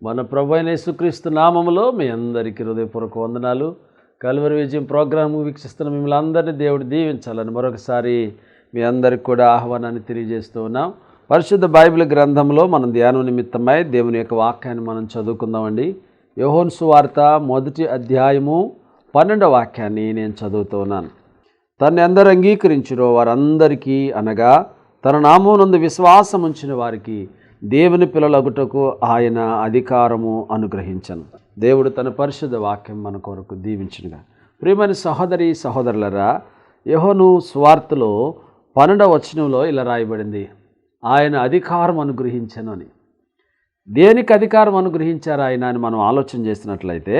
మన ప్రభు అయిన యేసుక్రీస్తు నామములో మీ అందరికీ హృదయపూర్వక వందనాలు. కల్వరి విజయం ప్రోగ్రాం వీక్షిస్తున్న మిమ్మల్ని అందరినీ దేవుడు దీవించాలని మరొకసారి మీ అందరికి కూడా ఆహ్వానాన్ని తెలియజేస్తూ ఉన్నాం. పరిశుద్ధ బైబిల్ గ్రంథంలో మనం ధ్యానం నిమిత్తమై దేవుని యొక్క వాక్యాన్ని మనం చదువుకుందామండి. యోహాను సువార్త 1వ అధ్యాయము 12వ వాక్యాన్ని నేను చదువుతూ ఉన్నాను. తన్ని అందరూ అంగీకరించురో వారందరికీ, అనగా తన నామమునందు విశ్వాసం ఉంచిన వారికి దేవుని పిల్లలగుటకు ఆయన అధికారము అనుగ్రహించను. దేవుడు తన పరిశుద్ధ వాక్యం మన కొరకు దీవించునుగా. ప్రియమైన సహోదరి సహోదరులరా, యోహాను సువార్తలో 12వ వచనంలో ఇలా రాయబడింది, ఆయన అధికారం అనుగ్రహించను అని. దేనికి అధికారం అనుగ్రహించారు ఆయన అని మనం ఆలోచన చేసినట్లయితే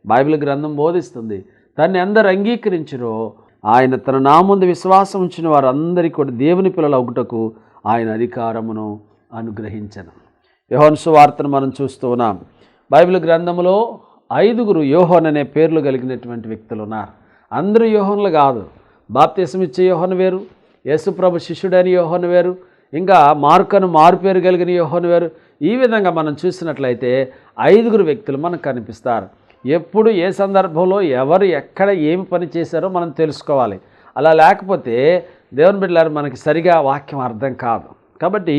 బైబిల్ గ్రంథం బోధిస్తుంది, తన్ని అందరు అంగీకరించురో ఆయన తన నామందు విశ్వాసం ఉంచిన వారందరికీ కూడా దేవుని పిల్లలు అగుటకు ఆయన అధికారమును అనుగ్రహించను. యోహాను సువార్తను మనం చూస్తూ ఉన్నాం. బైబిల్ గ్రంథంలో 5 యోహాను అనే పేర్లు కలిగినటువంటి వ్యక్తులు ఉన్నారు. అందరూ యోహానులు కాదు. బాప్తిసం ఇచ్చే యోహాను వేరు, యేసుప్రభు శిష్యుడైన యోహాను వేరు, ఇంకా మార్కను మారు పేరు కలిగిన యోహాను వేరు. ఈ విధంగా మనం చూసినట్లయితే 5 వ్యక్తులు మనకు కనిపిస్తారు. ఎప్పుడు ఏ సందర్భంలో ఎవరు ఎక్కడ ఏమి పని చేశారో మనం తెలుసుకోవాలి. అలా లేకపోతే దేవుని బిడ్డలారు మనకి సరిగా వాక్యం అర్థం కాదు. కాబట్టి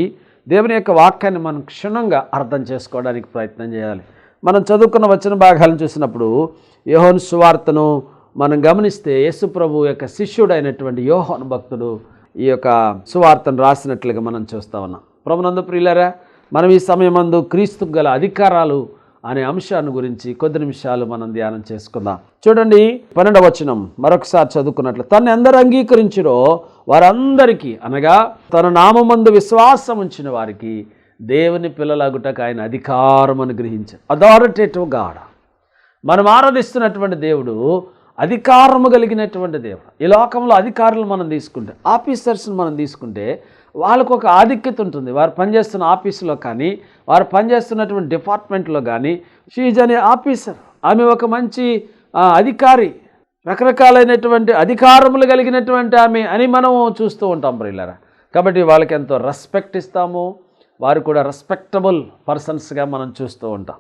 దేవుని యొక్క వాక్యాన్ని మనం క్షుణ్ణంగా అర్థం చేసుకోవడానికి ప్రయత్నం చేయాలి. మనం చదువుకున్న వచన భాగాలను చూసినప్పుడు యోహాను సువార్తను మనం గమనిస్తే యేసు ప్రభు యొక్క శిష్యుడైనటువంటి యోహాను భక్తుడు ఈ యొక్క సువార్తను రాసినట్లుగా మనం చూస్తూ ఉన్నాం. ప్రభునందు ప్రియులారా, మనం ఈ సమయమందు క్రీస్తుకు గల అధికారాలు అనే అంశాన్ని గురించి కొద్ది నిమిషాలు మనం ధ్యానం చేసుకుందాం. చూడండి 12వ వచనం మరొకసారి చదువుకున్నట్లు, తన్ని అందరూ అంగీకరించురో వారందరికీ, అనగా తన నామమందు విశ్వాసం ఉంచిన వారికి దేవుని పిల్లలగుటకు ఆయన అధికారం అనుగ్రహించారు. Authoritative God. మనం ఆరాధిస్తున్నటువంటి దేవుడు అధికారము కలిగినటువంటి దేవుడు. ఈ లోకంలో అధికారులు మనం తీసుకుంటే, ఆఫీసర్స్ని మనం తీసుకుంటే వాళ్ళకు ఒక ఆధిక్యత ఉంటుంది. వారు పనిచేస్తున్న ఆఫీసులో కానీ, వారు పనిచేస్తున్నటువంటి డిపార్ట్మెంట్లో కానీ, షీజ్ అనే ఆఫీసర్, ఆమె ఒక మంచి అధికారి, రకరకాలైనటువంటి అధికారములు కలిగినటువంటి ఆమె అని మనం చూస్తూ ఉంటాం ప్రియులారా. కాబట్టి వాళ్ళకి ఎంతో రెస్పెక్ట్ ఇస్తాము. వారు కూడా రెస్పెక్టబుల్ పర్సన్స్గా మనం చూస్తూ ఉంటాం.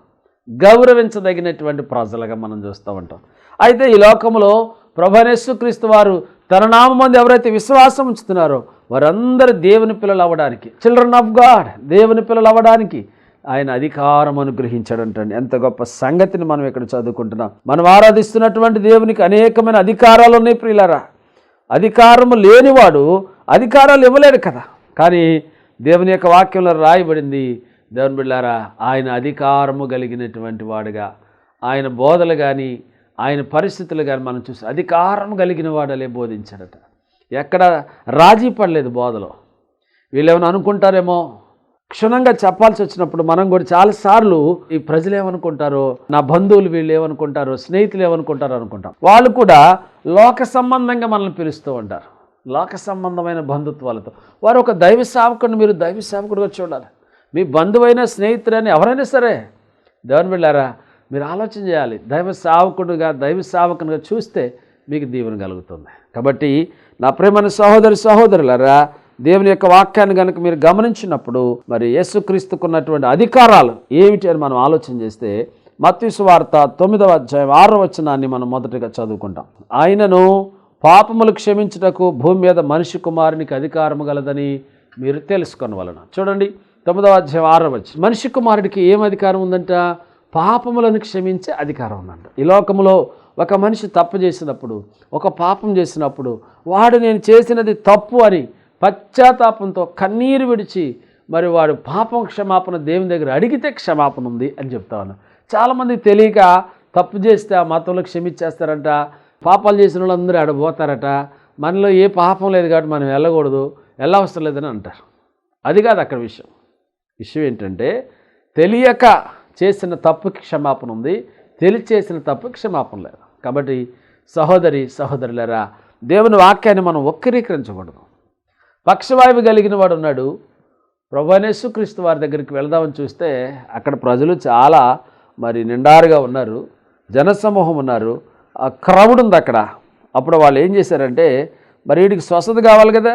గౌరవించదగినటువంటి ప్రజలుగా మనం చూస్తూ ఉంటాం. అయితే ఈ లోకంలో ప్రభువైన యేసుక్రీస్తు వారు తన నామమందు ఎవరైతే విశ్వాసం ఉంచుతున్నారో వారందరూ దేవుని పిల్లలు అవ్వడానికి, చిల్డ్రన్ ఆఫ్ గాడ్, దేవుని పిల్లలు అవ్వడానికి ఆయన అధికారం అనుగ్రహించాడంటండి. ఎంత గొప్ప సంగతిని మనం ఇక్కడ చదువుకుంటున్నాం. మనం ఆరాధిస్తున్నటువంటి దేవునికి అనేకమైన అధికారాలు ఉన్నాయి ప్రియులారా. అధికారము లేనివాడు అధికారాలు ఇవ్వలేడు కదా. కానీ దేవుని యొక్క వాక్యంలో రాయబడింది, దేవుని బిడ్డలారా, ఆయన అధికారము కలిగినటువంటి వాడుగా, ఆయన బోధలు కానీ ఆయన పరిస్థితులు కానీ మనం చూసి అధికారం కలిగిన వాడలే బోధించాడట. ఎక్కడ రాజీ పడలేదు బోధలో. వీళ్ళేమైనా అనుకుంటారేమో, క్షుణ్ణంగా చెప్పాల్సి వచ్చినప్పుడు మనం కూడా చాలాసార్లు ఈ ప్రజలు ఏమనుకుంటారో, నా బంధువులు వీళ్ళు ఏమనుకుంటారో, స్నేహితులు ఏమనుకుంటారో అనుకుంటాం. వాళ్ళు కూడా లోక సంబంధంగా మనల్ని పిలుస్తూ ఉంటారు, లోక సంబంధమైన బంధుత్వాలతో. వారు ఒక దైవ సేవకుడిని మీరు దైవ సేవకుడిగా చూడాలి. మీ బంధువైన స్నేహితుడని ఎవరైనా సరే, దేవుని బిడ్డలారా, మీరు ఆలోచన చేయాలి. దైవ సేవకునిగా చూస్తే మీకు దీవెన కలుగుతుంది. కాబట్టి నా ప్రేమైన సహోదరి సహోదరులారా, దేవుని యొక్క వాక్యాన్ని కనుక మీరు గమనించినప్పుడు మరి యేసుక్రీస్తుకున్నటువంటి అధికారాలు ఏమిటి అని మనం ఆలోచన చేస్తే మత్తయి సువార్త 9వ అధ్యాయం 6వ వచనాన్ని మనం మొదటగా చదువుకుంటాం. ఆయనను పాపములు క్షమించుటకు భూమి మీద మనిషి కుమారునికి అధికారము గలదని మీరు తెలుసుకొనవలెను. చూడండి 9వ అధ్యాయం 6వ వచనం. మనిషి కుమారుడికి ఏం అధికారం ఉందంట? పాపములను క్షమించే అధికారం ఉందంట. ఈ లోకంలో ఒక మనిషి తప్పు చేసినప్పుడు, ఒక పాపం చేసినప్పుడు, వాడు నేను చేసినది తప్పు అని పశ్చాత్తాపంతో కన్నీరు విడిచి మరి వాడు పాపం క్షమాపణ దేవుని దగ్గర అడిగితే క్షమాపణ ఉంది అని చెప్తా ఉన్నాను. చాలామంది తెలియక తప్పు చేస్తే ఆ మతంలో క్షమించేస్తారంట, పాపాలు చేసిన వాళ్ళందరూ ఆడబోతారట, మనలో ఏ పాపం లేదు కాబట్టి మనం వెళ్ళకూడదు, వెళ్ళవసరం లేదని అంటారు. అది కాదు అక్కడ విషయం. విషయం ఏంటంటే, తెలియక చేసిన తప్పుకి క్షమాపణ ఉంది, తెలిసి చేసిన తప్పుకి క్షమాపణ లేదు. కాబట్టి సహోదరి సహోదరులారా, దేవుని వాక్యాన్ని మనం వక్రీకరించకూడదు. పక్షవాయువు కలిగిన వాడు ఉన్నాడు. ప్రభువైన యేసుక్రీస్తు వారి దగ్గరికి వెళదామని చూస్తే అక్కడ ప్రజలు చాలా మరి నిండారుగా ఉన్నారు, జనసమూహం ఉన్నారు, క్రౌడ్ ఉంది అక్కడ. అప్పుడు వాళ్ళు ఏం చేశారంటే, మరి వీడికి స్వస్థత కావాలి కదా,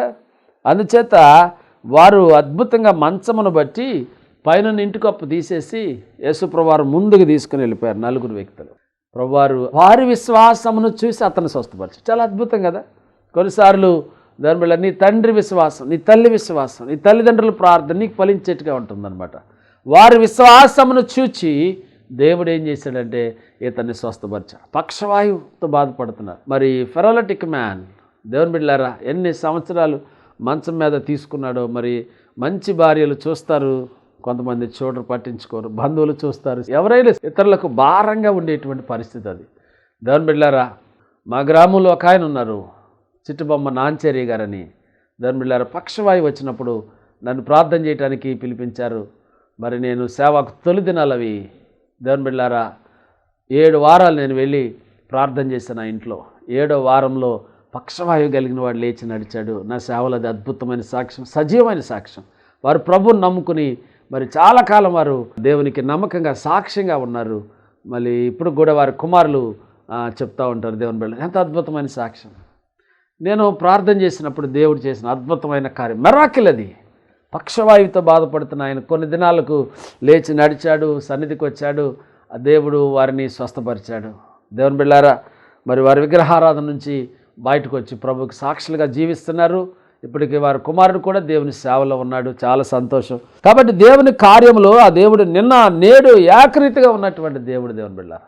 అందుచేత వారు అద్భుతంగా మంచమును బట్టి పైన ఇంటి కప్పు తీసేసి యేసు ప్రభువారు ముందుకు తీసుకుని వెళ్ళిపోయారు 4 వ్యక్తులు. ప్రభువారు వారి విశ్వాసమును చూసి అతను స్వస్థపరిచారు. చాలా అద్భుతం కదా. కొన్నిసార్లు దాని వల్ల నీ తండ్రి విశ్వాసం, నీ తల్లి విశ్వాసం, నీ తల్లిదండ్రుల ప్రార్థన నీకు ఫలించేట్టుగా ఉంటుందన్నమాట. వారి విశ్వాసమును చూచి దేవుడు ఏం చేశాడంటే ఇతన్ని స్వస్థపరిచాడు. పక్షవాయువుతో బాధపడుతున్నారు. మరి ఫెరాలిటిక్ మ్యాన్, దేవుని బిడ్డలారా, ఎన్ని సంవత్సరాలు మంచం మీద తీసుకున్నాడో. మరి మంచి భార్యలు చూస్తారు, కొంతమంది చూడరు, పట్టించుకోరు. బంధువులు చూస్తారు, ఎవరైనా ఇతరులకు భారంగా ఉండేటువంటి పరిస్థితి అది. దేవుని బిడ్డలారా, మా గ్రామంలో ఒక ఆయన ఉన్నారు, చిట్టుబొమ్మ నాంచేరి గారని. దేవుని బిడ్డలారా, పక్షవాయువు వచ్చినప్పుడు నన్ను ప్రార్థన చేయడానికి పిలిపించారు. మరి నేను సేవకు తొలి దినాలు అవి. దేవుని బిడ్డలారా, 7 వారాలు నేను వెళ్ళి ప్రార్థన చేశాను ఆ ఇంట్లో. 7వ వారంలో పక్షవాయువు కలిగిన వాడు లేచి నడిచాడు. నా సేవలో అది అద్భుతమైన సాక్ష్యం, సజీవమైన సాక్ష్యం. వారు ప్రభువుని నమ్ముకుని మరి చాలా కాలం వారు దేవునికి నమ్మకంగా సాక్ష్యంగా ఉన్నారు. మళ్ళీ ఇప్పుడు కూడా వారి కుమారులు చెప్తూ ఉంటారు దేవుని బిడ్డ, ఎంత అద్భుతమైన సాక్ష్యం. నేను ప్రార్థన చేసినప్పుడు దేవుడు చేసిన అద్భుతమైన కార్యం, మెరాకిల్ అది. పక్షవాయువుతో బాధపడుతున్న ఆయన కొన్ని దినాలకు లేచి నడిచాడు, సన్నిధికి వచ్చాడు. ఆ దేవుడు వారిని స్వస్థపరిచాడు. దేవుని బిడ్డలారా, మరి వారి విగ్రహారాధన నుంచి బయటకు వచ్చి ప్రభువుకి సాక్షులుగా జీవిస్తున్నారు. ఇప్పటికీ వారి కుమారుడు కూడా దేవుని సేవలో ఉన్నాడు. చాలా సంతోషం. కాబట్టి దేవుని కార్యంలో ఆ దేవుడు నిన్న నేడు ఏకరీతిగా ఉన్నటువంటి దేవుడు. దేవుని బిడ్డలారా,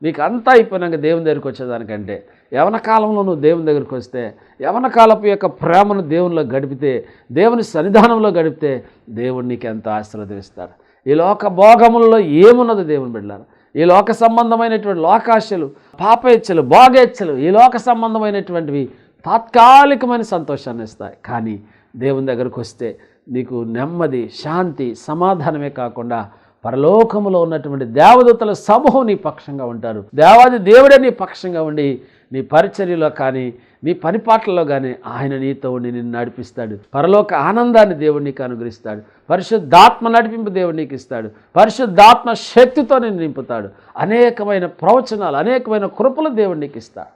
నీకు అంతా అయిపోయినాక దేవుని దగ్గరికి వచ్చేదానికంటే యవన కాలంలో నువ్వు దేవుని దగ్గరికి వస్తే, యవన కాలపు యొక్క ప్రేమను దేవునిలో గడిపితే, దేవుని సన్నిధానంలో గడిపితే దేవుడు నీకు ఎంతో ఆశీర్వదిస్తాడు. ఈ లోక భోగములలో ఏమున్నది దేవుని బిడ్డలారా? ఈ లోక సంబంధమైనటువంటి లోకాశలు, పాపేచ్ఛలు, భోగేచ్ఛలు, ఈ లోక సంబంధమైనటువంటివి తాత్కాలికమైన సంతోషాన్ని ఇస్తాయి. కానీ దేవుని దగ్గరకు వస్తే నీకు నెమ్మది, శాంతి, సమాధానమే కాకుండా పరలోకములో ఉన్నటువంటి దేవదూతల సమూహం నీ పక్షంగా ఉంటారు. దేవాది దేవుడే నీ పక్షంగా ఉండి నీ పరిచర్యలో కానీ నీ పనిపాట్లలో కానీ ఆయన నీతో ఉండి నిన్ను నడిపిస్తాడు. పరలోక ఆనందాన్ని దేవుడు నీకు అనుగ్రహిస్తాడు. పరిశుద్ధాత్మ నడిపింపు దేవుడు నీకు ఇస్తాడు. పరిశుద్ధాత్మ శక్తితో నిన్ను నింపుతాడు. అనేకమైన ప్రవచనాలు, అనేకమైన కృపలు దేవుడు నీకు ఇస్తాడు.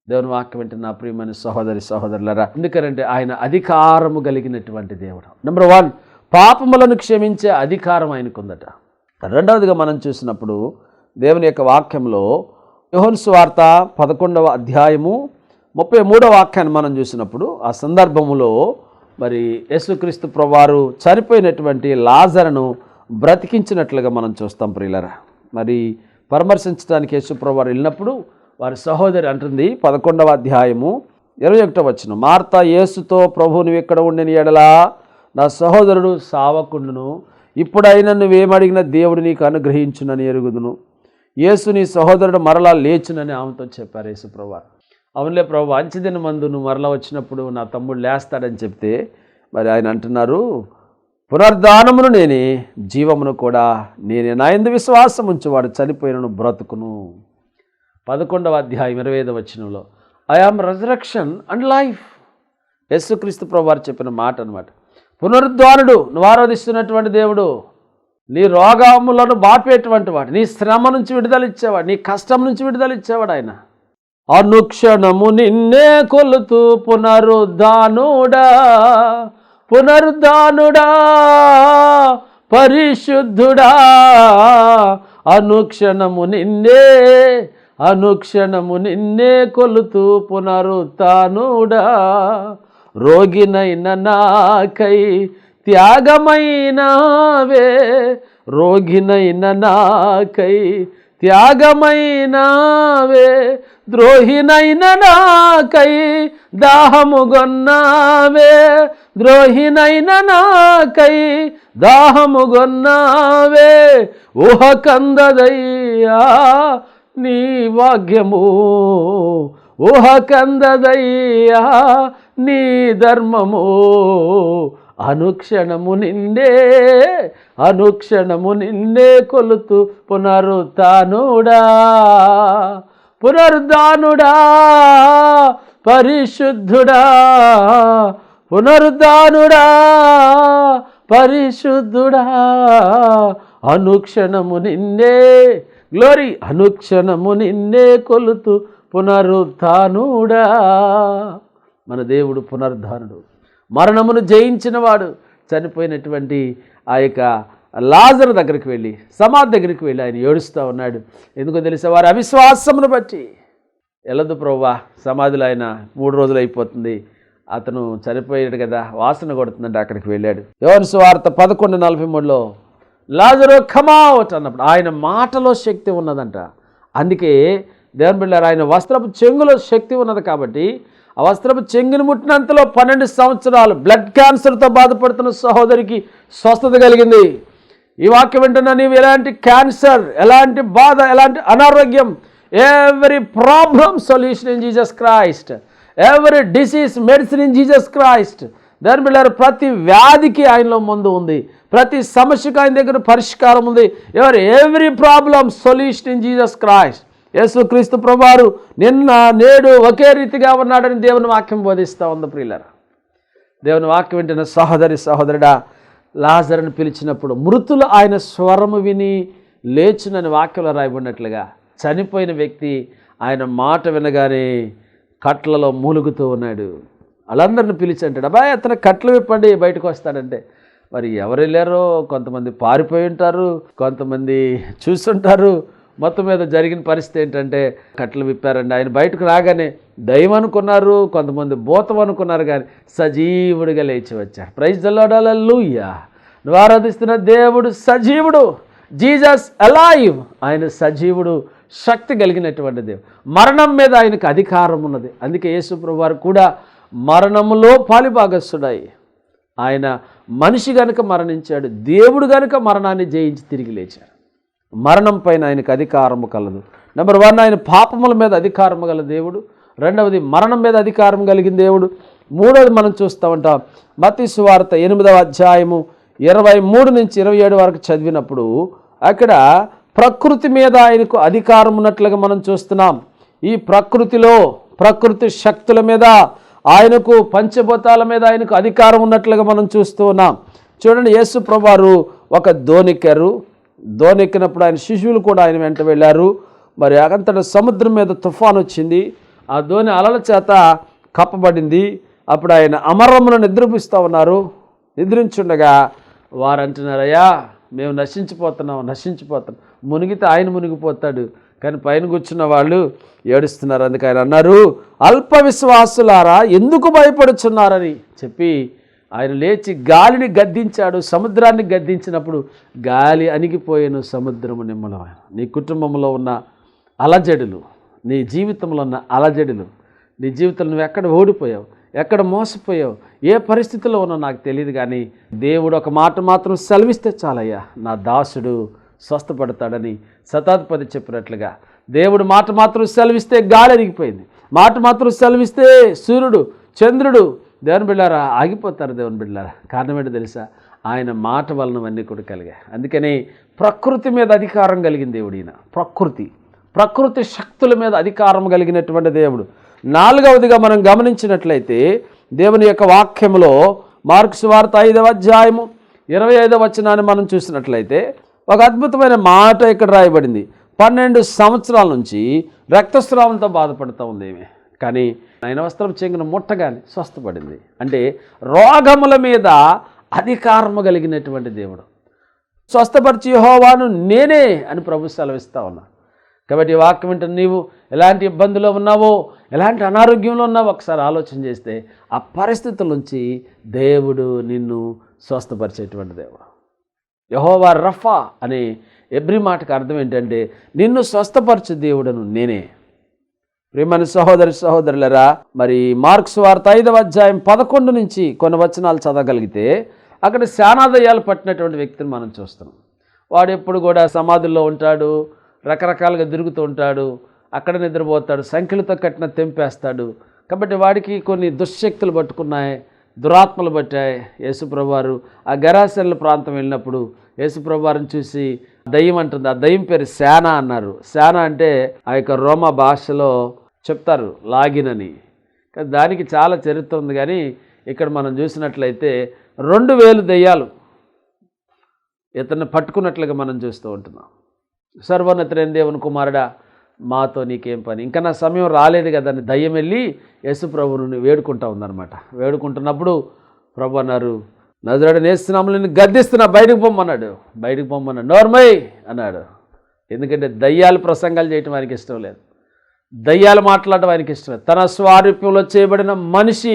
దేవుని వాక్యం వింటున్న నా ప్రియమైన సహోదరి సహోదరులారా, ఎందుకంటే ఆయన అధికారము కలిగినటువంటి దేవుడు. నెంబర్ 1, పాపములను క్షమించే అధికారం ఆయనకుందట. రెండవదిగా మనం చూసినప్పుడు దేవుని యొక్క వాక్యంలో యోహాను సువార్త 11వ అధ్యాయము 33వ వాక్యాన్ని మనం చూసినప్పుడు ఆ సందర్భములో మరి యేసుక్రీస్తు ప్రభువారు చనిపోయినటువంటి లాజరును బ్రతికించినట్లుగా మనం చూస్తాం ప్రియులారా. మరి పరామర్శించడానికి యేసు ప్రభువారు వెళ్ళినప్పుడు వారి సహోదరి అంటుంది 11వ అధ్యాయము 21వ వచనం, మార్త యేసుతో, ప్రభు నువ్వు ఇక్కడ ఉండిన ఎడలా నా సహోదరుడు సావకుండును, ఇప్పుడైనా నువ్వేమడిగినా దేవుడు నీకు అనుగ్రహించునని ఎరుగుదును. యేసు నీ సహోదరుడు మరలా లేచునని ఆమెతో చెప్పారు యేసు ప్రభువారు. అవునులే ప్రభు, అంచెదిన మందు నువ్వు మరలా వచ్చినప్పుడు నా తమ్ముడు లేస్తాడని చెప్తే మరి ఆయన అంటున్నారు, పునర్ధానమును నేనే, జీవమును కూడా నేనే, నా యందు విశ్వాసం ఉంచువాడు చనిపోయినను బ్రతుకును. 11వ అధ్యాయం 25వ వచనంలో I am resurrection and life. యేసుక్రీస్తు ప్రభువారు చెప్పిన మాట అన్నమాట. పునరుద్ధానుడు, నువ్వు ఆరాధిస్తున్నటువంటి దేవుడు, నీ రోగములను బాపేటువంటి వాడు, నీ శ్రమ నుంచి విడుదల ఇచ్చేవాడు, నీ కష్టం నుంచి విడుదల ఇచ్చేవాడు ఆయన. అనుక్షణము నిన్నే కొలుతూ పునరుద్ధానుడా, పునరుద్ధానుడా, పరిశుద్ధుడా, అనుక్షణము నిన్నే, అనుక్షణము నిన్నే కొలుతూ పునరుద్ధానుడా, రోగినైన నాకై త్యాగమైనవే, రోగినైన నాకై త్యాగమైనవే, ద్రోహినైన నాకై దాహముగొన్నావే, ద్రోహినైన నాకై దాహముగొన్నావే, ఊహ కందదయ్యా నీ భాగ్యము, ఊహ కందదయ్యా నీ ధర్మము, అనుక్షణము నిన్నే, అనుక్షణము నిన్నే కొలుతూ పునరుద్ధానుడా, పునరుద్ధానుడా, పరిశుద్ధుడా, పునరుద్ధానుడా, పరిశుద్ధుడా, అనుక్షణము నిన్నే, గ్లోరీ, అనుక్షణము నిన్నే కొలుతూ పునరుద్ధానుడా. మన దేవుడు పునరుద్ధానుడు, మరణమును జయించినవాడు, చనిపోయినటువంటి ఆ యొక్క లాజరు దగ్గరికి వెళ్ళి, సమాధి దగ్గరికి వెళ్ళి ఆయన ఏడుస్తూ ఉన్నాడు. ఎందుకో తెలుసా? వారి అవిశ్వాసమును బట్టి. వెళ్ళదు ప్రభువా, సమాధిలో ఆయన 3 రోజులు అయిపోతుంది, అతను చనిపోయాడు కదా, వాసన కొడుతుందంటే అక్కడికి వెళ్ళాడు. యోహాను సువార్త 11:43లో లాజరు కమ్ అవుట్ అన్నప్పుడు ఆయన మాటలో శక్తి ఉన్నదంట. అందుకే దేవుని బిడ్డలారా, ఆయన వస్త్రపు చెంగులో శక్తి ఉన్నది కాబట్టి ఆ వస్త్రపు చెంగుని ముట్టినంతలో 12 సంవత్సరాలు బ్లడ్ క్యాన్సర్తో బాధపడుతున్న సహోదరికి స్వస్థత కలిగింది. ఈ వాక్యం వింటున్నా నీవు ఎలాంటి క్యాన్సర్, ఎలాంటి బాధ, ఎలాంటి అనారోగ్యం, every problem solution in Jesus Christ, every disease medicine in Jesus Christ. దాని బిడ్డలారా, ప్రతి వ్యాధికి ఆయనలో మందు ఉంది, ప్రతి సమస్యకు ఆయన దగ్గర పరిష్కారం ఉంది. Every problem solution in Jesus Christ. యేసుక్రీస్తు ప్రభువారు నిన్న నేడు ఒకే రీతిగా ఉన్నాడని దేవుని వాక్యం బోధిస్తూ ఉంది. ప్రియులారా, దేవుని వాక్యం వింటున్న సహోదరుడా, లాజరుని పిలిచినప్పుడు మృతులు ఆయన స్వరము విని లేచునని వాక్యంలో రాయబడినట్లుగా చనిపోయిన వ్యక్తి ఆయన మాట వినగానే కట్లలో మూలుగుతూ ఉన్నాడు. వాళ్ళందరిని పిలిచి అంటాడు, అబ్బాయి అతను కట్లు విప్పండి బయటకు వస్తాడంటే, మరి ఎవరు వెళ్ళారో, కొంతమంది పారిపోయి ఉంటారు, కొంతమంది చూస్తుంటారు. మొత్తం మీద జరిగిన పరిస్థితి ఏంటంటే కట్లు విప్పారండి. ఆయన బయటకు రాగానే దైవం అనుకున్నారు, కొంతమంది భూతం అనుకున్నారు, కానీ సజీవుడిగా లేచి వచ్చాడు. ప్రైజ్ ది లార్డ్, హల్లెలూయా. నువ్వు ఆరాధిస్తున్న దేవుడు సజీవుడు, జీసస్ అలైవ్. ఆయన సజీవుడు, శక్తి కలిగినటువంటి దేవుడు. మరణం మీద ఆయనకు అధికారం ఉన్నది. అందుకే యేసు ప్రభువారు కూడా మరణములో పాలిభాగస్తుడాయి. ఆయన మనిషి గనుక మరణించాడు, దేవుడు గనుక మరణాన్ని జయించి తిరిగి లేచాడు. మరణం పైన ఆయనకు అధికారము కలదు. నెంబర్ 1, ఆయన పాపముల మీద అధికారము గల దేవుడు. రెండవది, మరణం మీద అధికారం కలిగిన దేవుడు. మూడవది మనం చూస్తూ ఉంటాం, మత్తయి సువార్త 8వ అధ్యాయము 23 నుంచి 27 వరకు చదివినప్పుడు అక్కడ ప్రకృతి మీద ఆయనకు అధికారం ఉన్నట్లుగా మనం చూస్తున్నాం. ఈ ప్రకృతిలో ప్రకృతి శక్తుల మీద ఆయనకు, పంచభూతాల మీద ఆయనకు అధికారం ఉన్నట్లుగా మనం చూస్తూ ఉన్నాం. చూడండి, యేసు ప్రభువారు ఒక దోనెక్కినప్పుడు ఆయన శిష్యులు కూడా ఆయన వెంట వెళ్ళారు. మరి అంతటా సముద్రం మీద తుఫాను వచ్చింది, ఆ దోణి అలల చేత కప్పబడింది. అప్పుడు ఆయన అమరమును నిద్రపిస్తూ ఉన్నారు. నిద్రించుండగా వారు అంటున్నారు, అయ్యా మేము నశించిపోతున్నాం. మునిగితే ఆయన మునిగిపోతాడు, కానీ పైన కూర్చున్న వాళ్ళు ఏడుస్తున్నారు. అందుకే ఆయన అన్నారు, అల్ప విశ్వాసులారా ఎందుకు భయపడుచున్నారని చెప్పి ఆయన లేచి గాలిని గద్దించాడు. సముద్రాన్ని గద్దించినప్పుడు గాలి అణిగిపోయాను, సముద్రము నిమ్మలమైన. నీ కుటుంబంలో ఉన్న అలజడులు, నీ జీవితంలో ఉన్న అలజడులు, నీ జీవితంలో నువ్వు ఎక్కడ ఓడిపోయావు, ఎక్కడ మోసపోయావు, ఏ పరిస్థితిలో ఉన్నా నాకు తెలియదు, కానీ దేవుడు ఒక మాట మాత్రం సెలవిస్తే చాలయ్యా నా దాసుడు స్వస్థపడతాడని శతాధిపతి చెప్పినట్లుగా దేవుడు మాట మాత్రం సెలవిస్తే గాలి అరిగిపోయింది. మాట మాత్రం సెలవిస్తే సూర్యుడు, చంద్రుడు, దేవుని బిడ్డారా ఆగిపోతారు. దేవుని బిడ్డారా, కారణం ఏంటో తెలుసా? ఆయన మాట వలనవన్నీ కూడా కలిగాయి. అందుకని ప్రకృతి మీద అధికారం కలిగిన దేవుడు ఈయన. ప్రకృతి శక్తుల మీద అధికారం కలిగినటువంటి దేవుడు. 4వదిగా మనం గమనించినట్లయితే దేవుని యొక్క వాక్యములో మార్కు సువార్త 5వ అధ్యాయము 25వ వచనాన్ని మనం చూసినట్లయితే ఒక అద్భుతమైన మాట ఇక్కడ రాయబడింది. 12 సంవత్సరాల నుంచి రక్తస్రావంతో బాధపడుతూ ఉంది ఈమె, కానీ ఆయన వస్త్రం చెంగున ముట్టగానే స్వస్థపడింది. అంటే రోగముల మీద అధికారము కలిగినటువంటి దేవుడు. స్వస్థపరిచి యెహోవాను నేనే అని ప్రభు సెలవిస్తూ ఉన్నా. కాబట్టి ఈ వాక్యం వింటున్న నీవు ఎలాంటి ఇబ్బందులో ఉన్నావో, ఎలాంటి అనారోగ్యంలో ఉన్నావో ఒకసారి ఆలోచన చేస్తే ఆ పరిస్థితుల నుంచి దేవుడు నిన్ను స్వస్థపరిచేటువంటి దేవుడు. యెహోవా రఫా అనే ఎబ్రి మాటకు అర్థం ఏంటంటే నిన్ను స్వస్థపరచే దేవుడను నేనే. ప్రియమైన సహోదరులరా, మరి మార్కు సువార్త 5వ అధ్యాయం 11 నుంచి కొన్ని వచనాలు చదవగలిగితే అక్కడ శానాదయాలు పట్టినటువంటి వ్యక్తిని మనం చూస్తున్నాం. వాడు ఎప్పుడు కూడా సమాధుల్లో ఉంటాడు, రకరకాలుగా తిరుగుతూ ఉంటాడు, అక్కడ నిద్రపోతాడు, సంఖ్యలతో కట్టిన తెంపేస్తాడు. కాబట్టి వాడికి కొన్ని దుశ్శక్తులు పట్టుకున్నాయి, దురాత్మలు పట్టాయి. యేసుప్రభువారు ఆ గెరాసేనుల ప్రాంతం వెళ్ళినప్పుడు యేసుప్రభువారిని చూసి దయ్యం అంటుంది. ఆ దయ్యం పేరు శానా అన్నారు. శానా అంటే ఆ యొక్క రోమా భాషలో చెప్తారు లాగినని. దానికి చాలా చరిత్ర ఉంది, కానీ ఇక్కడ మనం చూసినట్లయితే 2000 దయ్యాలు ఇతన్ని పట్టుకున్నట్లుగా మనం చూస్తూ ఉంటున్నాం. సర్వోన్నతుడైన దేవుని కుమారుడా, మాతో నీకేం పని, ఇంకా నా సమయం రాలేదు కదా అని దయ్యం వెళ్ళి యేసు ప్రభువుని వేడుకుంటా ఉందన్నమాట. వేడుకుంటున్నప్పుడు ప్రభు అన్నారు, నజరేయుడైన యేసు నామములో నిన్ను గద్దిస్తున్నా, బయటకు పొమ్మన్నాడు. నోర్మై అన్నాడు. ఎందుకంటే దయ్యాలు ప్రసంగాలు చేయటం ఆయనకి ఇష్టం లేదు, దయ్యాలు మాట్లాడడం ఆయనకి ఇష్టం లేదు. తన స్వారూప్యంలో చేయబడిన మనిషి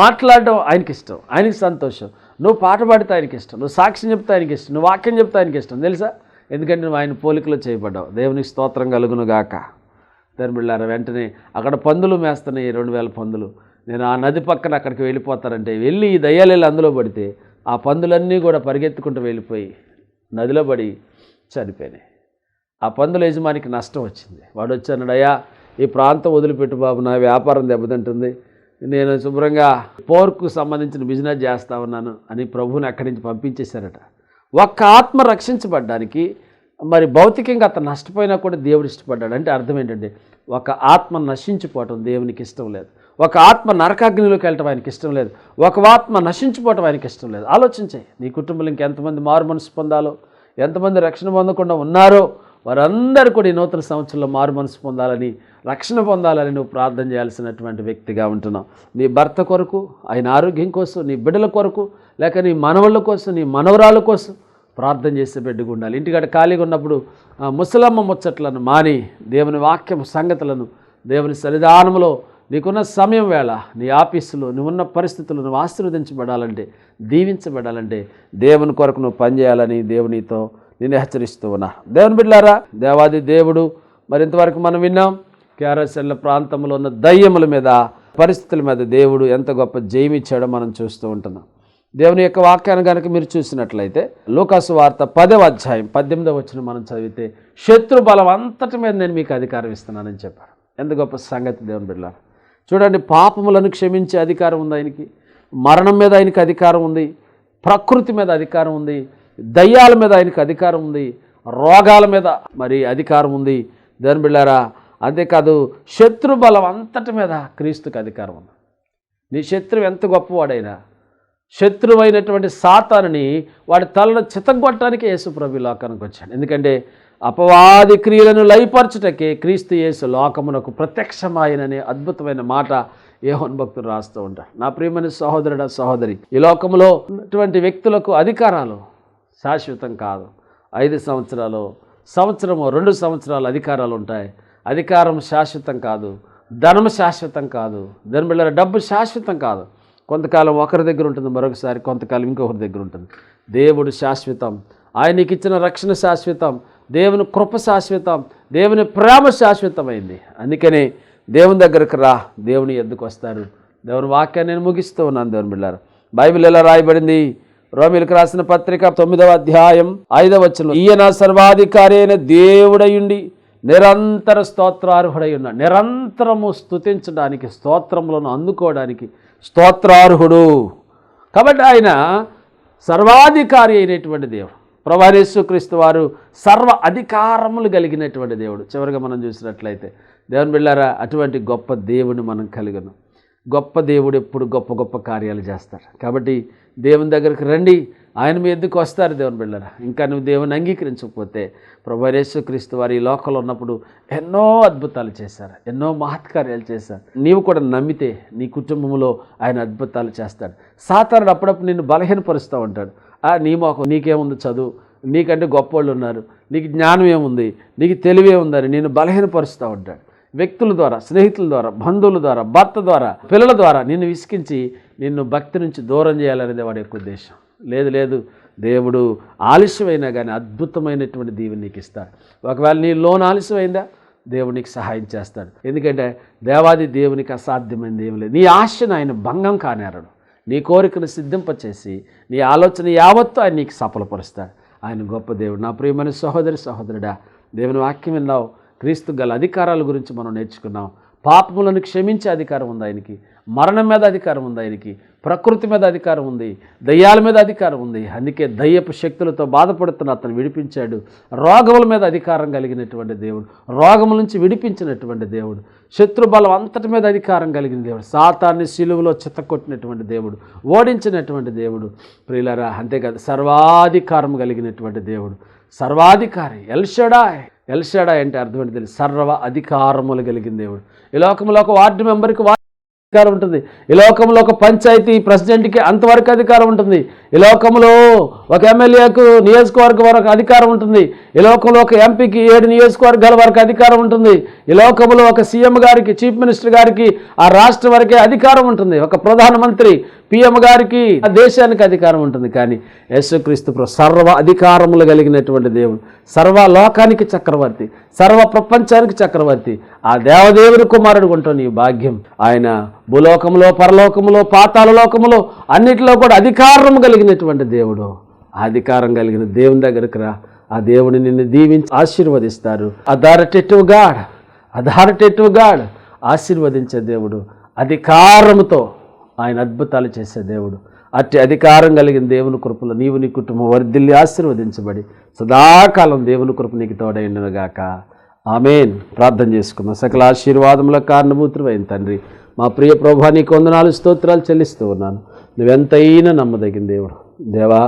మాట్లాడడం ఆయనకి ఇష్టం, ఆయనకి సంతోషం. నువ్వు పాట పాడితే ఆయనకి ఇష్టం, నువ్వు సాక్ష్యం చెప్తే ఆయనకి ఇష్టం, నువ్వు వాక్యం చెప్తే ఆయనకి ఇష్టం, తెలుసా? ఎందుకంటే నువ్వు ఆయన పోలికలో చేయబడ్డావు. దేవునికి స్తోత్రం కలుగును గాక. బిడ్డలారా, వెంటనే అక్కడ పందులు మేస్తున్నాయి, 2000 పందులు. నేను ఆ నది పక్కన అక్కడికి వెళ్ళిపోతానంటే వెళ్ళి ఈ దయ్యాలు వెళ్ళి అందులో పడితే ఆ పందులన్నీ కూడా పరిగెత్తుకుంటూ వెళ్ళిపోయి నదిలో పడి చనిపోయినాయి. ఆ పందుల యజమానికి నష్టం వచ్చింది. వాడు వచ్చాడు, అయ్యా ఈ ప్రాంతం వదిలిపెట్టు బాబు, నా వ్యాపారం దెబ్బతింటుంది, నేను శుభ్రంగా పోర్కు సంబంధించిన బిజినెస్ చేస్తా ఉన్నాను అని ప్రభువుని అక్కడి నుంచి పంపించేశారట. ఒక్క ఆత్మ రక్షించబడ్డానికి మరి భౌతికంగా అతను నష్టపోయినా కూడా దేవుడు ఇష్టపడ్డాడు. అంటే అర్థం ఏంటంటే ఒక ఆత్మ నశించిపోవటం దేవునికి ఇష్టం లేదు, ఒక ఆత్మ నరకాగ్నిలోకి వెళ్ళటం ఆయనకి ఇష్టం లేదు, ఒక ఆత్మ నశించిపోవటం ఆయనకి ఇష్టం లేదు. ఆలోచించాయి, నీ కుటుంబంలో ఇంకెంతమంది మారు మనసు పొందాలో, ఎంతమంది రక్షణ పొందకుండా ఉన్నారో వారందరూ కూడా ఈ నూతన సంవత్సరంలో మారు మనసు పొందాలని, రక్షణ పొందాలని నువ్వు ప్రార్థన చేయాల్సినటువంటి వ్యక్తిగా ఉంటున్నావు. నీ భర్త కొరకు, ఆయన ఆరోగ్యం కోసం, నీ బిడ్డల కొరకు, లేక నీ మనవళ్ళ కోసం, నీ మనవరాళ్ళ కోసం ప్రార్థన చేసే బిడ్డగా ఉండాలి. ఇంటికాడ ఖాళీగా ఉన్నప్పుడు ముసలమ్మ ముచ్చట్లను మాని దేవుని వాక్యం సంగతులను దేవుని సన్నిధానంలో నీకున్న సమయం వేళ నీ ఆఫీసులో నువ్వున్న పరిస్థితులు నువ్వు ఆశీర్వదించబడాలంటే, దీవించబడాలంటే దేవుని కొరకు నువ్వు పనిచేయాలని దేవునితో నేను హెచ్చరిస్తూ ఉన్నా. దేవుని బిడ్డలారా, దేవాది దేవుడు మరి ఇంతవరకు మనం విన్నాం, కేరసెల్ల ప్రాంతంలో ఉన్న దయ్యముల మీద, పరిస్థితుల మీద దేవుడు ఎంత గొప్ప జయం ఇచ్చాడో మనం చూస్తూ ఉంటున్నాం. దేవుని యొక్క వాక్యాన్ని కనుక మీరు చూసినట్లయితే లూకాసు వార్త 10వ అధ్యాయం 18వ వచనం మనం చదివితే, శత్రు బలం అంతటి మీద నేను మీకు అధికారం ఇస్తున్నానని చెప్పారు. ఎంత గొప్ప సంగతి దేవుని బిడ్డలారా. చూడండి, పాపములను క్షమించే అధికారం ఉంది ఆయనకి, మరణం మీద ఆయనకి అధికారం ఉంది, ప్రకృతి మీద అధికారం ఉంది, దయ్యాల మీద ఆయనకు అధికారం ఉంది, రోగాల మీద మరి అధికారం ఉంది. దేవుని బిడ్డలారా, అంతేకాదు శత్రు బలం అంతటి మీద క్రీస్తుకి అధికారం ఉంది. నీ శత్రువు ఎంత గొప్పవాడైనా, శత్రువైనటువంటి సాతానుని వాడి తలను చితగొట్టడానికి యేసు ప్రభు లోకానికి వచ్చాడు. ఎందుకంటే అపవాది క్రియలను లయపరచుటకే క్రీస్తు యేసు లోకమునకు ప్రత్యక్షమాయననే అద్భుతమైన మాట యోహాను భక్తుడు రాస్తూ ఉంటాడు. నా ప్రియమైన సహోదరుడా, సహోదరి, ఈ లోకంలో ఉన్నటువంటి వ్యక్తులకు అధికారాలు శాశ్వతం కాదు. 5 సంవత్సరాలు, సంవత్సరము, 2 సంవత్సరాలు అధికారాలు ఉంటాయి. అధికారం శాశ్వతం కాదు, ధనం శాశ్వతం కాదు, దాని బిళ్ళ డబ్బు శాశ్వతం కాదు. కొంతకాలం ఒకరి దగ్గర ఉంటుంది, మరొకసారి కొంతకాలం ఇంకొకరి దగ్గర ఉంటుంది. దేవుడు శాశ్వతం, ఆయనకి ఇచ్చిన రక్షణ శాశ్వతం, దేవుని కృప శాశ్వతం, దేవుని ప్రేమ శాశ్వతమైంది. అందుకనే దేవుని దగ్గరకు రా, దేవుని ఎద్దుకు వస్తారు. దేవుని వాక్యాన్ని నేను ముగిస్తూ ఉన్నాను. దేవుని బిడ్డలారా, బైబిల్ ఎలా రాయబడింది? రోమీయులకు రాసిన పత్రిక 9వ అధ్యాయం 5వ వచనం, ఈయన సర్వాధికారి అయిన దేవుడయుండి నిరంతర స్తోత్రార్హుడై ఉన్నాడు. నిరంతరము స్తుతించడానికి, స్తోత్రములను అందుకోవడానికి స్తోత్రార్హుడు. కాబట్టి ఆయన సర్వాధికారి అయినటువంటి దేవుడు. ప్రభువైన యేసుక్రీస్తు వారు సర్వ అధికారములు కలిగినటువంటి దేవుడు. చివరిగా మనం చూసినట్లయితే దేవుని బిడ్డలారా, అటువంటి గొప్ప దేవుని మనం కలిగను. గొప్ప దేవుడు ఎప్పుడు గొప్ప గొప్ప కార్యాలు చేస్తాడు. కాబట్టి దేవుని దగ్గరికి రండి, ఆయన మీ ఎద్దుకు వస్తారు. దేవుని బిడ్డలారా, ఇంకా నువ్వు దేవుని అంగీకరించకపోతే, ప్రభువైన యేసుక్రీస్తు వారు ఈ లోకంలో ఉన్నప్పుడు ఎన్నో అద్భుతాలు చేశారు, ఎన్నో మహత్కార్యాలు చేశారు. నీవు కూడా నమ్మితే నీ కుటుంబంలో ఆయన అద్భుతాలు చేస్తాడు. సాతానుడు అప్పుడప్పుడు నిన్ను బలహీనపరుస్తూ ఉంటాడు. నీ మొహం, నీకేముంది చదువు, నీకంటే గొప్పవాళ్ళు ఉన్నారు, నీకు జ్ఞానం ఏముంది, నీకు తెలివే ఉందని నేను బలహీనపరుస్తూ ఉంటాడు. వ్యక్తుల ద్వారా, స్నేహితుల ద్వారా, బంధువుల ద్వారా, భర్త ద్వారా, పిల్లల ద్వారా నిన్ను విసికించి నిన్ను భక్తి నుంచి దూరం చేయాలనేది వాడి యొక్క ఉద్దేశం. లేదు, దేవుడు ఆలస్యమైనా కానీ అద్భుతమైనటువంటి దీవెన నీకు ఇస్తాడు. ఒకవేళ నీ లోన్ ఆలస్యమైందా, దేవుడు నీకు సహాయం చేస్తాడు. ఎందుకంటే దేవాది దేవునికి అసాధ్యమైనది ఏమి లేదు. నీ ఆశను ఆయన భంగం కానేరడు. నీ కోరికను సిద్ధింపచేసి నీ ఆలోచన యావత్తు ఆయన నీకు సఫలపరుస్తాడు. ఆయన గొప్ప దేవుడు. నా ప్రియమైన సహోదరి, సహోదరుడా, దేవుని వాక్యం విన్నావు. క్రీస్తు గల అధికారాల గురించి మనం నేర్చుకున్నాం. పాపములను క్షమించే అధికారం ఉంది ఆయనకి, మరణం మీద అధికారం ఉంది ఆయనకి, ప్రకృతి మీద అధికారం ఉంది, దయ్యాల మీద అధికారం ఉంది. అందుకే దయ్యపు శక్తులతో బాధపడుతున్న అతను విడిపించాడు. రోగముల మీద అధికారం కలిగినటువంటి దేవుడు, రోగముల నుంచి విడిపించినటువంటి దేవుడు, శత్రుబలం అంతటి మీద అధికారం కలిగిన దేవుడు, సాతాన్ని సిలువలో చిత్తకొట్టినటువంటి దేవుడు, ఓడించినటువంటి దేవుడు. ప్రియులారా, అంతేకాదు సర్వాధికారం కలిగినటువంటి దేవుడు, సర్వాధికారి. ఎల్షడాయ్ అంటే అర్థం ఏంటి తెలియదు, సర్వ అధికారములు కలిగిన దేవుడు. ఈ లోకంలో ఒక వార్డు మెంబర్కి అధికారం ఉంటుంది, ఈ లోకంలో ఒక పంచాయతీ ప్రెసిడెంట్కి అంతవరకు అధికారం ఉంటుంది, ఈ లోకంలో ఒక ఎమ్మెల్యేకు నియోజకవర్గం వరకు అధికారం ఉంటుంది. ఈ లోకంలో ఒక ఎంపీకి 7 నియోజకవర్గాల వరకు అధికారం ఉంటుంది. ఈ లోకంలో ఒక సీఎం గారికి, చీఫ్ మినిస్టర్ గారికి ఆ రాష్ట్రం వరకే అధికారం ఉంటుంది. ఒక ప్రధానమంత్రి పిఎం గారికి ఆ దేశానికి అధికారం ఉంటుంది. కానీ యేసుక్రీస్తు సర్వ అధికారములు కలిగినటువంటి దేవుడు, సర్వ లోకానికి చక్రవర్తి, సర్వ ప్రపంచానికి చక్రవర్తి, ఆ దేవదేవుని కుమారుడు కొంటున్న ఈ భాగ్యం. ఆయన భూలోకములో, పరలోకములో, పాతాళ లోకములో అన్నిటిలో కూడా అధికారం కలిగినటువంటి దేవుడు. ఆ అధికారం కలిగిన దేవుని దగ్గరికి రా. ఆ దేవుని నిన్ను దీవించి ఆశీర్వదిస్తారు. అథారిటేటివ్ గాడ్ ఆశీర్వదించే దేవుడు, అధికారముతో ఆయన అద్భుతాలు చేసే దేవుడు. అట్టి అధికారం కలిగిన దేవుని కృపలో నీవు నీ కుటుంబం వర్ధిల్లి ఆశీర్వదించబడి సదాకాలం దేవుని కృప నీకు తోడైండునుగాక. ఆమేన్. ప్రార్థన చేసుకుందాం. సకల ఆశీర్వాదములకు కారణభూతుడు అయిన తండ్రి, మా ప్రియ ప్రభువా, నీకు వందనాలు స్తోత్రాలు చెల్లిస్తూ ఉన్నాను. నువ్వెంతైనా నమ్మదగిన దేవుడు. దేవా,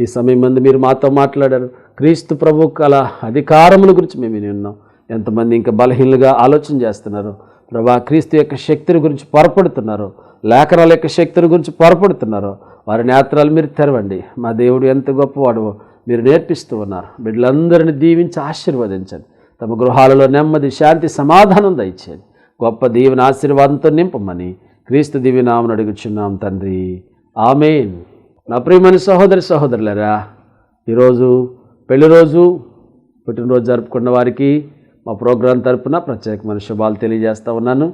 ఈ సమయం మంది మీరు మాతో మాట్లాడారు. క్రీస్తు ప్రభు కల అధికారముల గురించి మేము విన్నాం. ఎంతమంది ఇంకా బలహీనులుగా ఆలోచన చేస్తున్నారు ప్రభా, క్రీస్తు యొక్క శక్తిని గురించి పొరపడుతున్నారు, లేఖనాల యొక్క శక్తిని గురించి పొరపడుతున్నారు. వారి నేత్రాలు మీరు తెరవండి. మా దేవుడు ఎంత గొప్పవాడో మీరు నేర్పిస్తూ ఉన్నారు. బిడ్డలందరినీ దీవించి ఆశీర్వదించండి. తమ గృహాలలో నెమ్మది, శాంతి, సమాధానం దయచేయండి. గొప్ప దీవెన ఆశీర్వాదంతో నింపమని క్రీస్తు దివ్యనామమున అడుగుచున్నాం తండ్రి. ఆమేన్. నా ప్రియమైన సహోదరులారా, ఈరోజు పెళ్లి రోజు, పుట్టినరోజు జరుపుకున్న వారికి మా ప్రోగ్రాం తరపున ప్రత్యేకమైన శుభాలు తెలియజేస్తూ ఉన్నాను.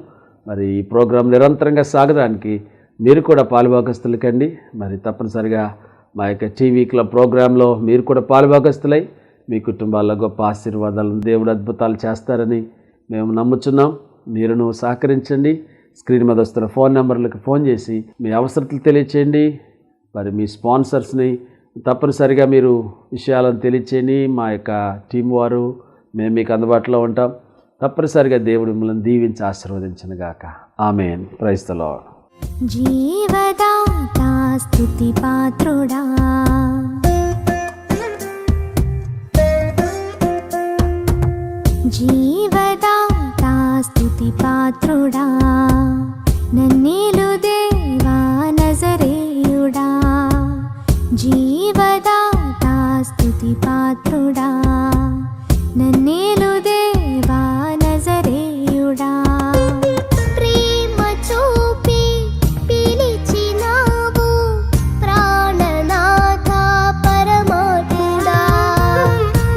మరి ఈ ప్రోగ్రాం నిరంతరంగా సాగడానికి మీరు కూడా పాలుభాగస్తులు కండి. మరి తప్పనిసరిగా మా యొక్క టీవీ క్లబ్ ప్రోగ్రాంలో మీరు కూడా పాలుభాగస్తులై మీ కుటుంబాల్లో గొప్ప ఆశీర్వాదాలను దేవుడు అద్భుతాలు చేస్తారని మేము నమ్ముచున్నాం. మీరును సహకరించండి. స్క్రీన్ మీద వస్తున్న ఫోన్ నెంబర్లకు ఫోన్ చేసి మీ అవసరతలు తెలియచేయండి. మరి మీ స్పాన్సర్స్ని తప్పనిసరిగా మీరు విషయాలను తెలియచేయండి. మా యొక్క టీం వారు, మేము మీకు అందుబాటులో ఉంటాం. తప్పనిసరిగా దేవుడు మిమ్మల్ని దీవించి ఆశీర్వదించునుగాక. ఆమేన్. Praise the lord. జీవదాతా స్తుతి పాత్రుడా, జీవదాతా స్తుతి పాత్రుడా, నన్నేలు దేవా నజరేయుడా, జీవదాతా స్తుతి పాత్రుడా, నన్నేలు దేవా నజరేయుడా. ప్రేమ చూపి పిలిచినావు ప్రాణనాథ పరమాత్ముడా,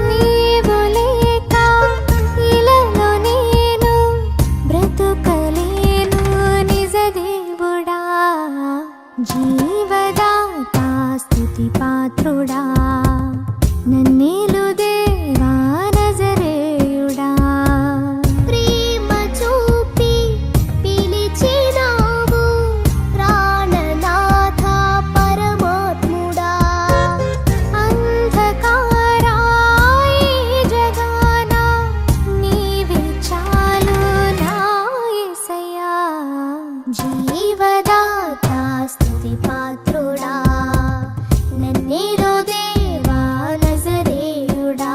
నీవు లేక ఇలలో నేను బ్రతుకలేను నిజ దేవుడా. జీవదాతా స్తుతి పాత్రుడా, నన్నేలు దేవా నజరేయుడా. ప్రేమ చూపి పిలిచినావు ప్రాణనాథ పరమాత్ముడా, అంధకారా ఈ జగాన నీవే చాలు నా యేసయ్యా. జీవదాతా స్తుతి పాత్రుడా, నన్నేలు దేవా నజరేయుడా.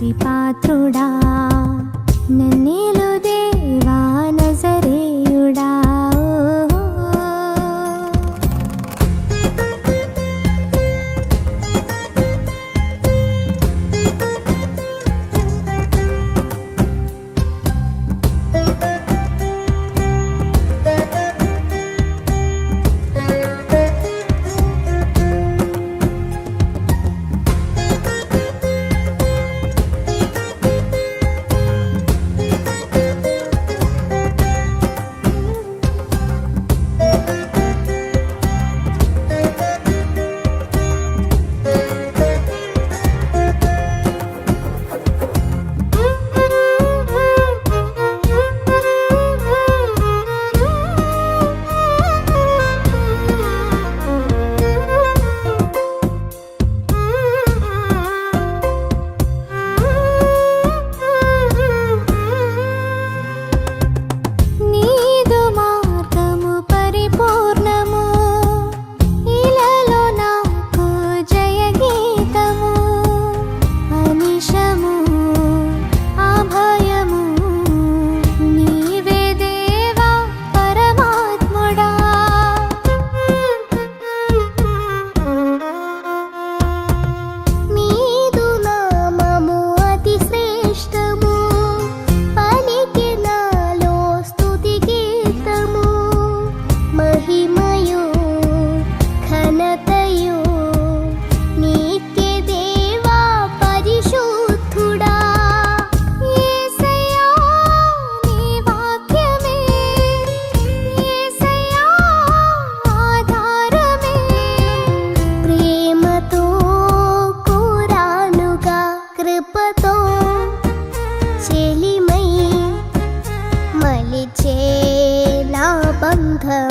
స్తుతి పాత్రుడా నన్నేలు దేవా నజరేయుడా నీదు మార్గము పరిపూర్ణము ఇలలో నాకు జయ గీతము అనిశము అభయము నీవే దేవా పరమాత్ముడా నీదు నామము అతి శ్రేష్టము పలికినాలో స్తుతి గీతము మహిమయు ఘనతయు నీకే దేవా పరిశుద్ధుడా యేసయ్యా నీ వాక్యమే యేసయ్యా ఆధారమే ప్రేమతో కోరానుగా కృపతో చెలిమై మలిచే నా బంధం